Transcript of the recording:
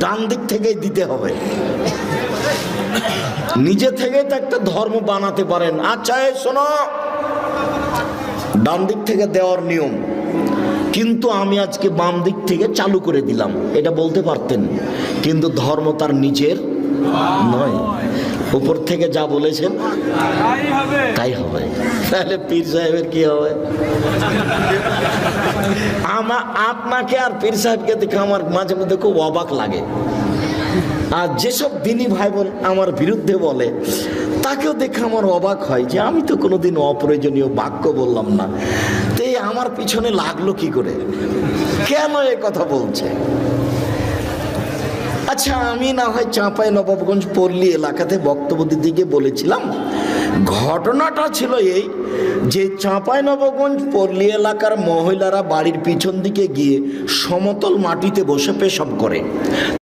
ডান দিক থেকেই দিতে হবে। নিজে থেকে তো একটা ধর্ম বানাতে পারেন। আচ্ছা এই শোনো, ডান দিক থেকে দেওয়ার নিয়ম, কিন্তু আমি আজকে বাম দিক থেকে চালু করে দিলাম, এটা বলতে পারতেন, কিন্তু ধর্ম তার নিজের নয়, উপর থেকে যা বলেছেন তাই হবে। তাহলে পীর সাহেবের কি হবে? আপনাকে আর পীর সাহেবকে দেখে আমার মাঝে মধ্যে খুব অবাক লাগে। আর যেসব দিনী ভাই বোন আমার বিরুদ্ধে বলে, তাকেও দেখে আমার অবাক হয় যে আমি তো কোনোদিন অপ্রয়োজনীয় বাক্য বললাম না, তো আমার পিছনে লাগলো কি করে, কেন এ কথা বলছে? আচ্ছা, আমি না হয় চাঁপাইনবাবগঞ্জ পল্লী এলাকাতে বক্তব্য দিতে গিয়ে বলেছিলাম, ঘটনাটা ছিল এই যে চাঁপাইনবাবগঞ্জ পল্লী এলাকার মহিলারা বাড়ির পিছন দিকে গিয়ে সমতল মাটিতে বসে পেশাব করে।